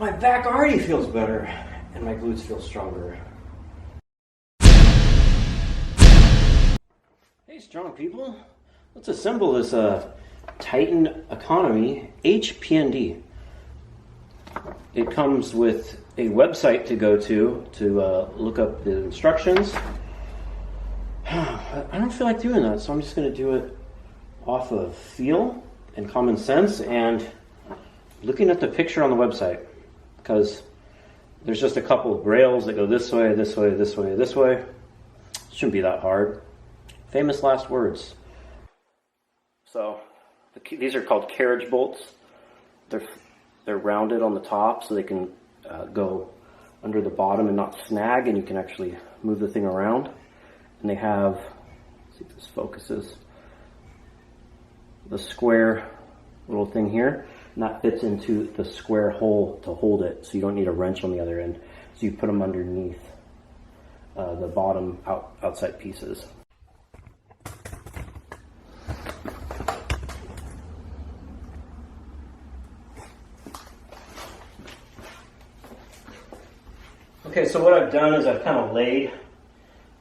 My back already feels better, and my glutes feel stronger. Hey, strong people. Let's assemble this Titan Economy HPND. It comes with a website to go to look up the instructions. I don't feel like doing that, so I'm just going to do it off of feel and common sense and looking at the picture on the website, because there's just a couple of rails that go this way, this way, this way, this way. It shouldn't be that hard. Famous last words. So these are called carriage bolts. They're rounded on the top so they can go under the bottom and not snag, and you can actually move the thing around. And they have, let's see if this focuses, the square little thing here, and that fits into the square hole to hold it, so you don't need a wrench on the other end. So you put them underneath the bottom outside pieces. Okay, so what I've done is I've kind of laid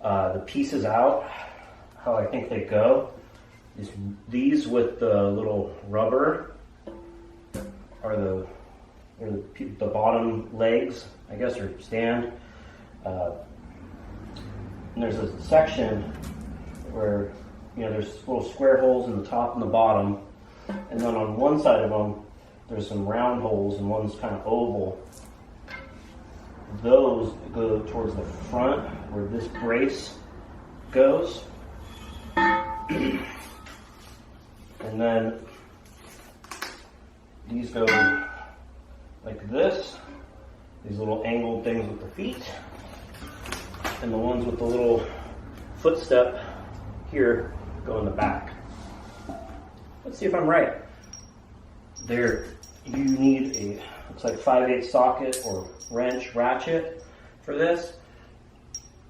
the pieces out how I think they go. These with the little rubber are the bottom legs, I guess, or stand. And there's a section where, you know, there's little square holes in the top and the bottom, and then on one side of them there's some round holes and one's kind of oval. Those go towards the front where this brace goes. And then these go like this, these little angled things with the feet, and the ones with the little footstep here go in the back. Let's see if I'm right. There, you need a, looks like 5/8 socket or wrench ratchet for this.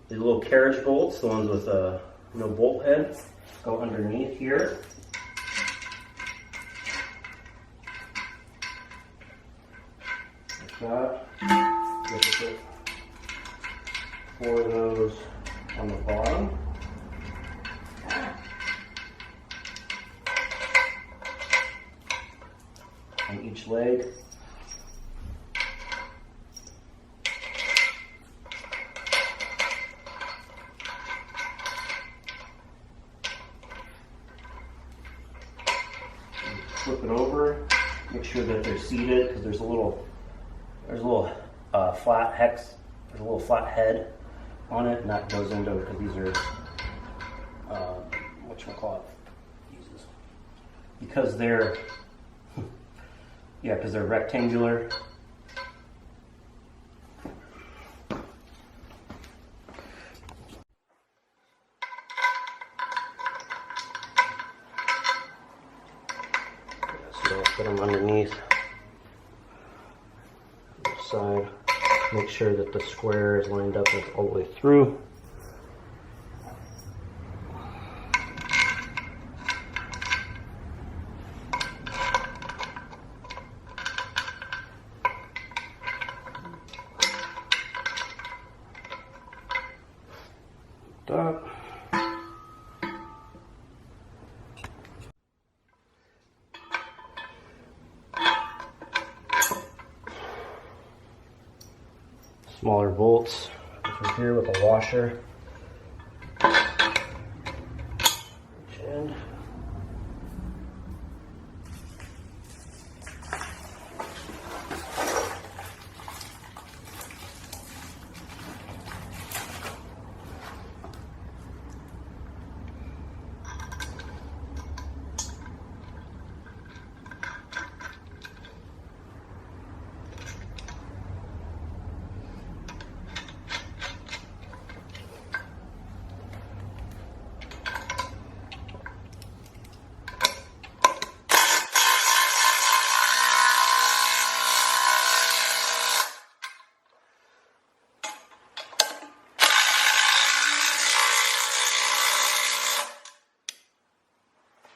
The little carriage bolts, the ones with no bolt head, go underneath here. Like that. You have to put 4 of those on the bottom. On each leg. Flip it over, make sure that they're seated, because there's a little flat hex, there's a little flat head on it, and that goes into, because these are, whatchamacallit, because they're, yeah, because they're rectangular. So I'll put them underneath the side. Make sure that the square is lined up all the way through. That. Smaller bolts over here with a washer. Reach in.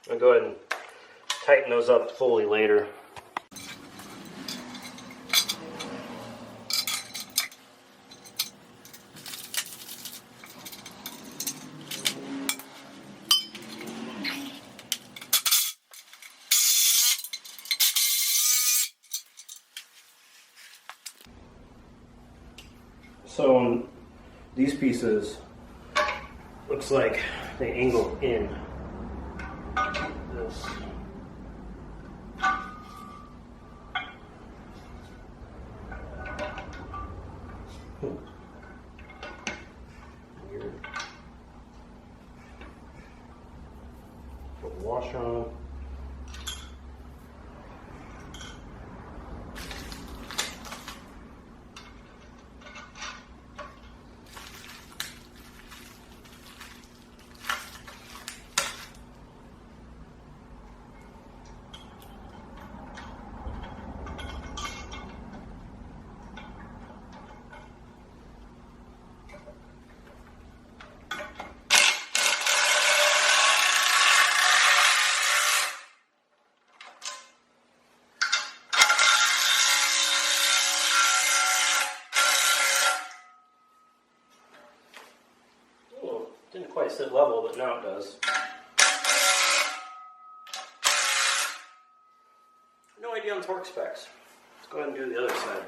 I'll go ahead and tighten those up fully later. So on these pieces, looks like they angle in. This. Weird. Put a washer on. Didn't quite sit level, but now it does. No idea on torque specs. Let's go ahead and do the other side.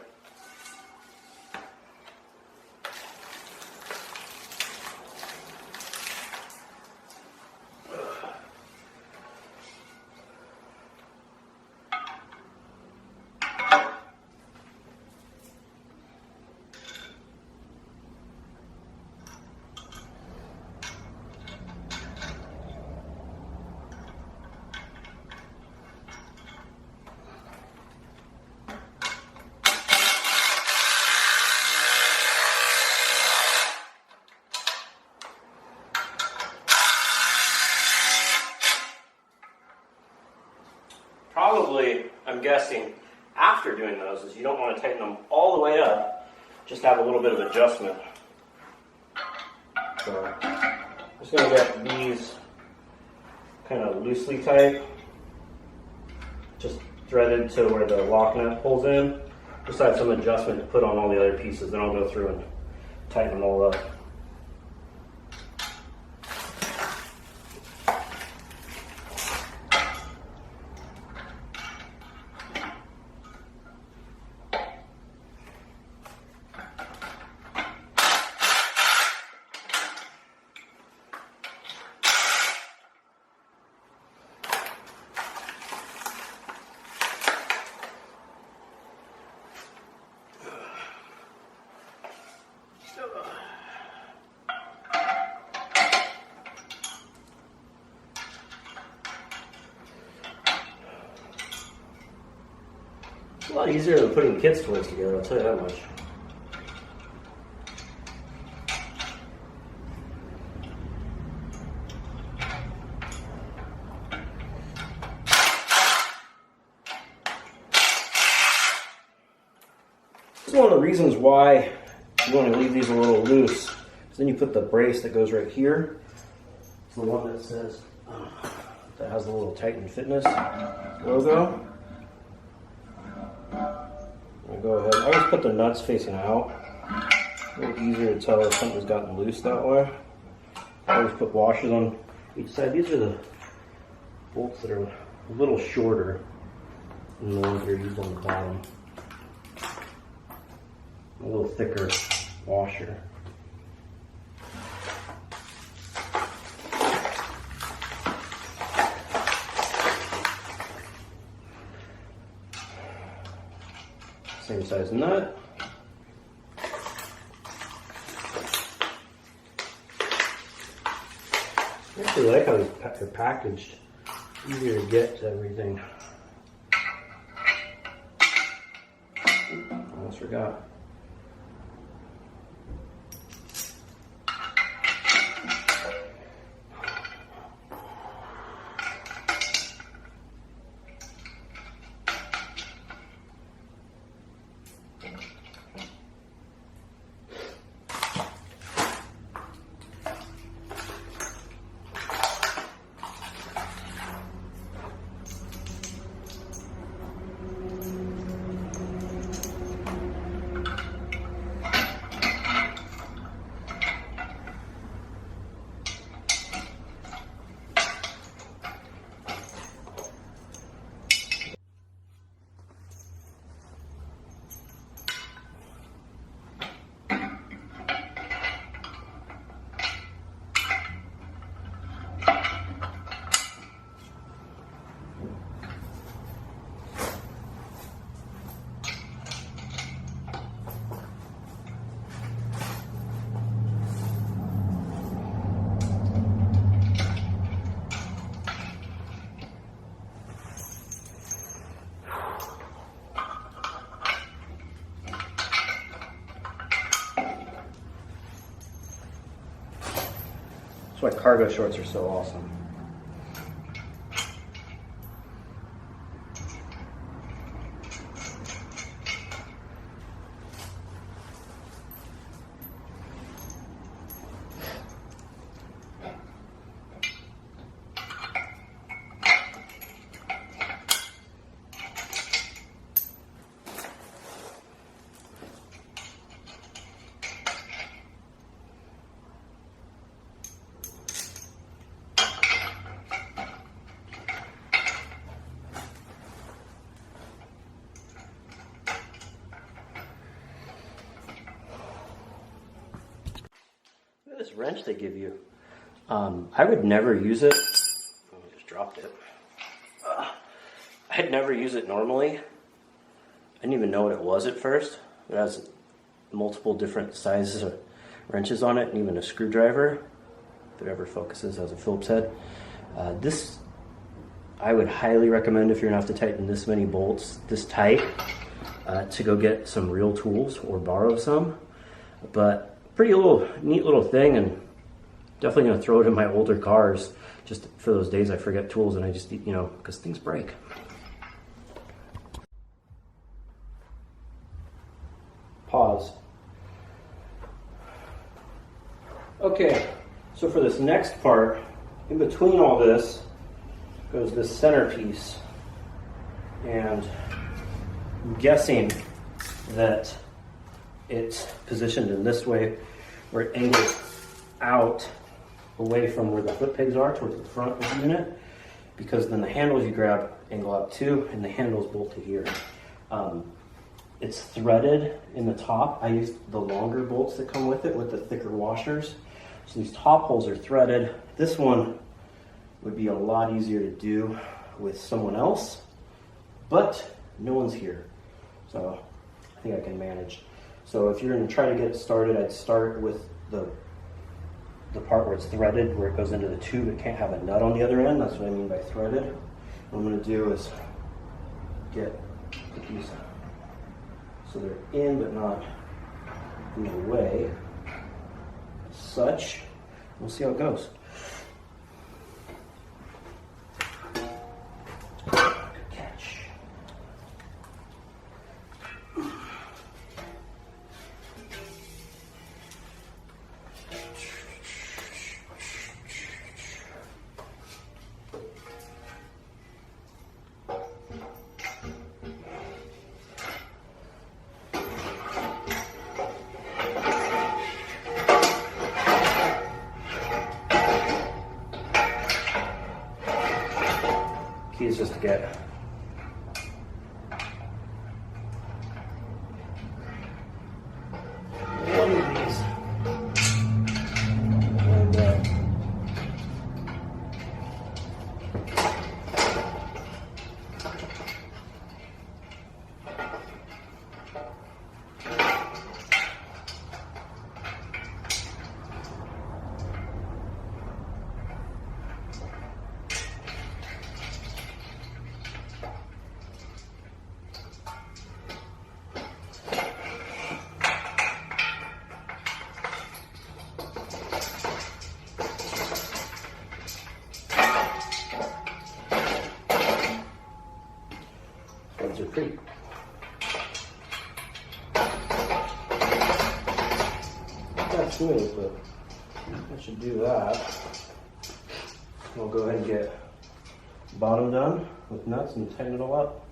Probably, I'm guessing, after doing those is you don't want to tighten them all the way up, just have a little bit of adjustment. So I'm just going to get these kind of loosely tight, just threaded to where the lock nut pulls in. Just have some adjustment to put on all the other pieces, then I'll go through and tighten them all up. It's a lot easier than putting kids' toys together, I'll tell you that much. This is one of the reasons why you want to leave these a little loose. So then you put the brace that goes right here. It's the one that says, that has the little Titan Fitness logo. Go ahead. I always put the nuts facing out. A little easier to tell if something's gotten loose that way. I always put washers on each side. These are the bolts that are a little shorter than the ones that are used on the bottom. A little thicker washer. Same size nut. I actually like how they're packaged. Easier to get to everything. Almost forgot. That's why cargo shorts are so awesome. This wrench they give you, I would never use it. I just dropped it. I'd never use it normally. I didn't even know what it was at first. It has multiple different sizes of wrenches on it, and even a screwdriver. If it ever focuses, has a Phillips head. This I would highly recommend if you're gonna have to tighten this many bolts this tight, to go get some real tools or borrow some. But pretty neat little thing, and definitely gonna throw it in my older cars just for those days I forget tools and I just, because things break. Pause. Okay, so for this next part, in between all this goes this centerpiece, and I'm guessing that it's positioned in this way where it angles out away from where the foot pegs are towards the front of the unit, because then the handles you grab angle out too, and the handles bolt to here. It's threaded in the top. I used the longer bolts that come with it with the thicker washers. So these top holes are threaded. This one would be a lot easier to do with someone else, but no one's here. So I think I can manage. So if you're gonna try to get started, I'd start with the part where it's threaded, where it goes into the tube. It can't have a nut on the other end. That's what I mean by threaded. What I'm gonna do is put these so they're in but not in the way, as such. We'll see how it goes. Good catch. Key is just to get one of these, and those are pretty. Not that smooth, but I should do that. We'll go ahead and get bottom done with nuts and tighten it all up.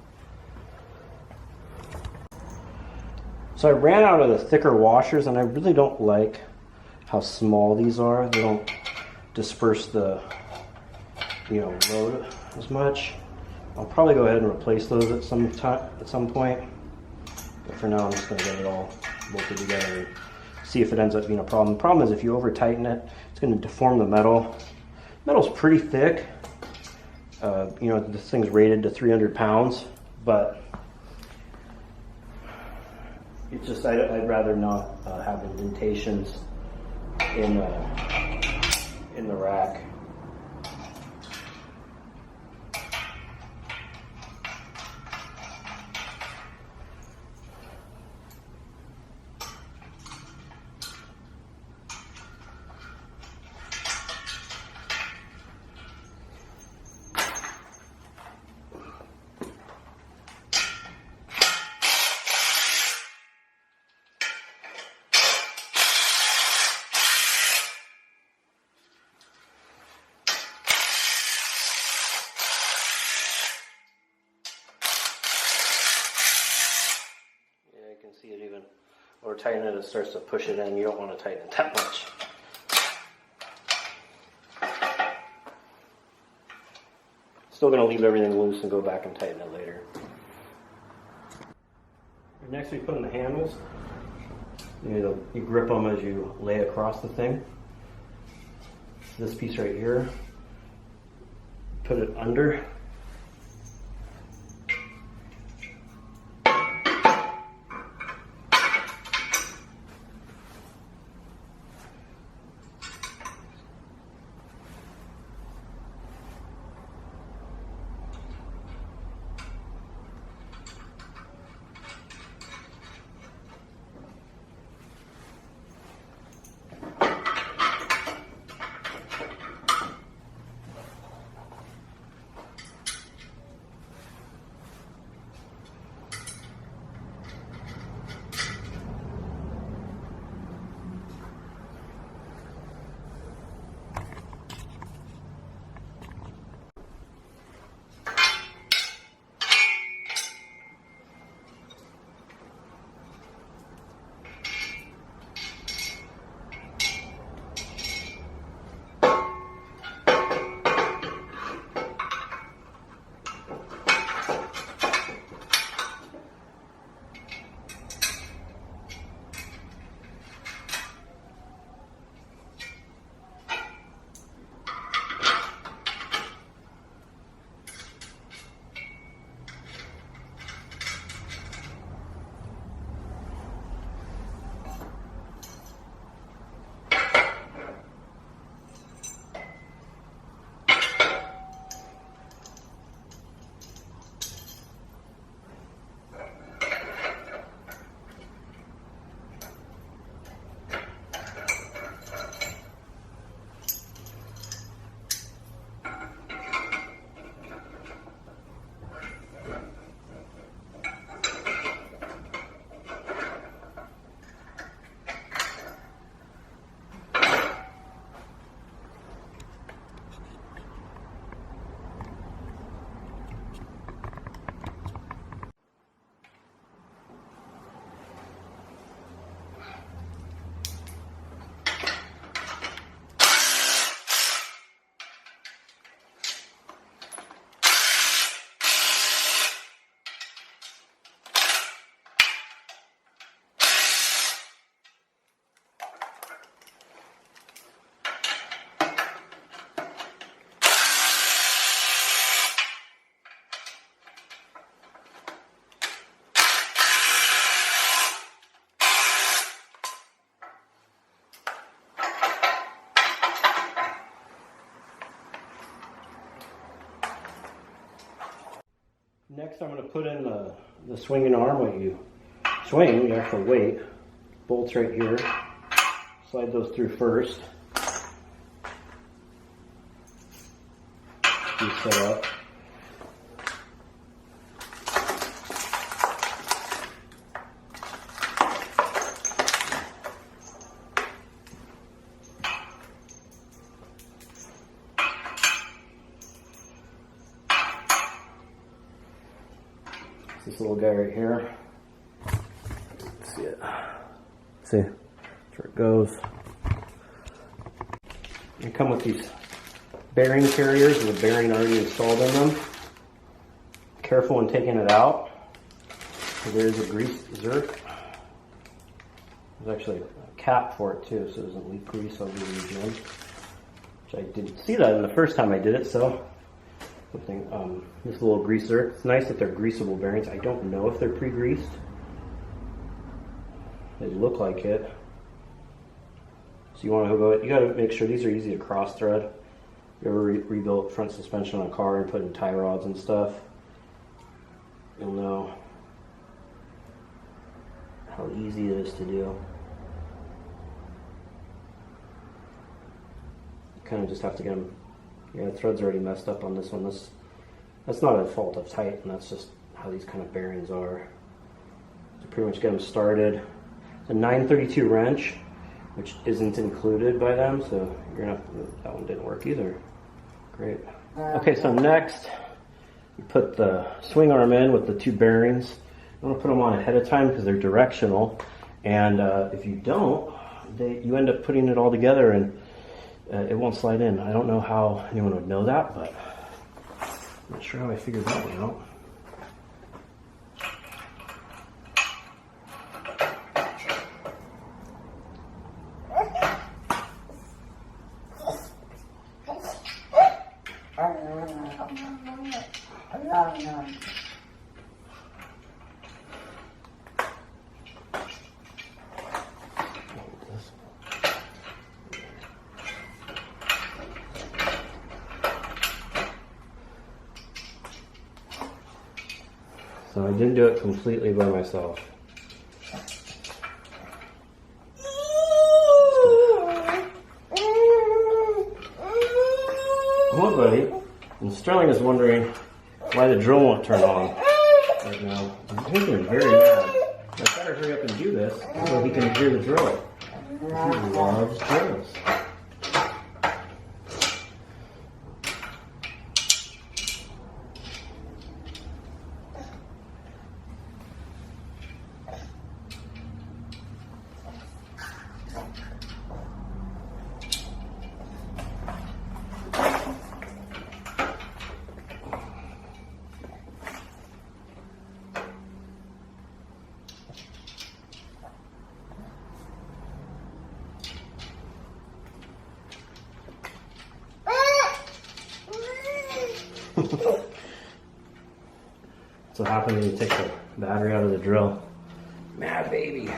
So I ran out of the thicker washers, and I really don't like how small these are. They don't disperse the load as much. I'll probably go ahead and replace those at some point. But for now, I'm just going to get it all bolted together and see if it ends up being a problem. The problem is if you over tighten it, it's going to deform the metal. Metal's pretty thick. This thing's rated to 300 pounds, but it's just I'd rather not have indentations in the rack. tighten it, it starts to push it in. You don't want to tighten it that much. Still going to leave everything loose and go back and tighten it later. Next we put in the handles. You grip them as you lay across the thing. This piece right here, put it under. Next I'm going to put in the swinging arm. When you swing, you actual weight. Bolts right here. Slide those through first. You set up. This little guy right here. See it. See, that's where it goes. They come with these bearing carriers with a bearing already installed in them. Careful when taking it out. There's a grease zerk. There's actually a cap for it too, so it doesn't leak grease over the region. Which I didn't see that in the first time I did it, so. This little greaser. It's nice that they're greasable bearings. I don't know if they're pre-greased. They look like it. So you want to go. You got to make sure these are easy to cross thread. If you ever rebuilt front suspension on a car and put in tie rods and stuff, you'll know how easy it is to do. You kind of just have to get them. Yeah, the thread's already messed up on this one. That's not a fault of Titan, that's just how these kind of bearings are. To pretty much get them started. It's a 932 wrench, which isn't included by them, so you're gonna have to, that one didn't work either. Great. Okay, so next, we put the swing arm in with the two bearings. I'm gonna put them on ahead of time because they're directional, And if you don't, you end up putting it all together and it won't slide in. I don't know how anyone would know that, but I'm not sure how I figured that one out. So I didn't do it completely by myself. Come on, buddy. And Sterling is wondering why the drill won't turn on right now. I'm thinking very mad. I better hurry up and do this so he can hear the drill. He loves drills. That's what happens when you take the battery out of the drill. Mad baby.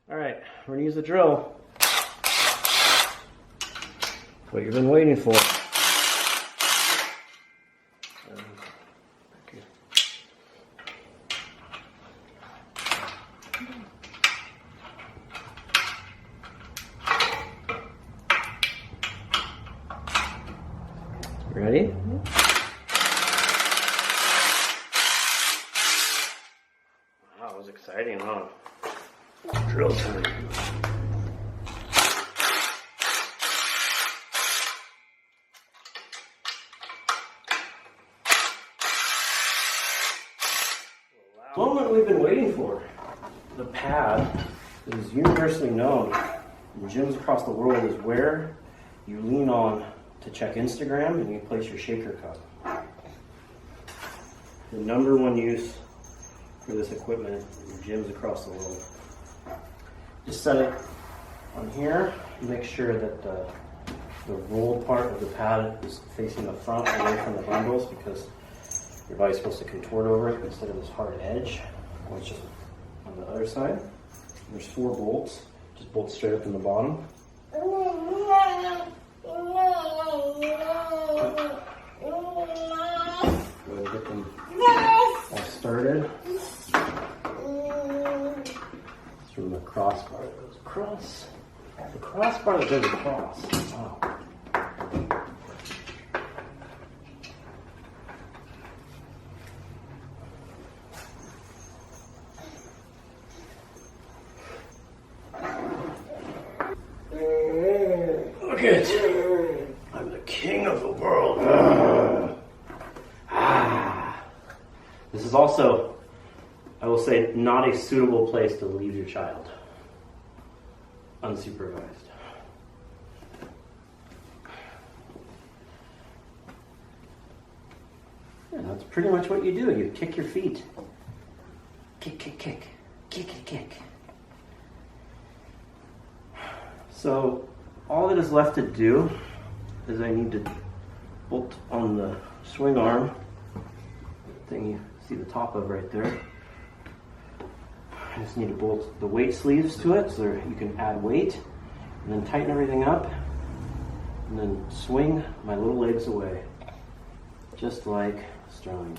Alright, we're going to use the drill. What you've been waiting for. Ready? Wow, that was exciting, huh? Drill time. The moment we've been waiting for. The pad is universally known in gyms across the world is where you lean on to check Instagram and you place your shaker cup. The #1 use for this equipment in gyms across the world. Just set it on here and make sure that the rolled part of the pad is facing the front away from the handles because your body's supposed to contort over it instead of this hard edge, which is on the other side. There's 4 bolts, just bolt straight up in the bottom. Go ahead and get them all started. It's from the crossbar that goes across. The crossbar that goes across. Wow. Look at it. I'm the king of the world. This is also, I will say, not a suitable place to leave your child unsupervised. Yeah, that's pretty much what you do. You kick your feet. Kick, kick, kick. Kick, kick, kick. So all that is left to do is I need to bolt on the swing arm thing you see the top of right there. I just need to bolt the weight sleeves to it so you can add weight and then tighten everything up and then swing my little legs away just like Sterling.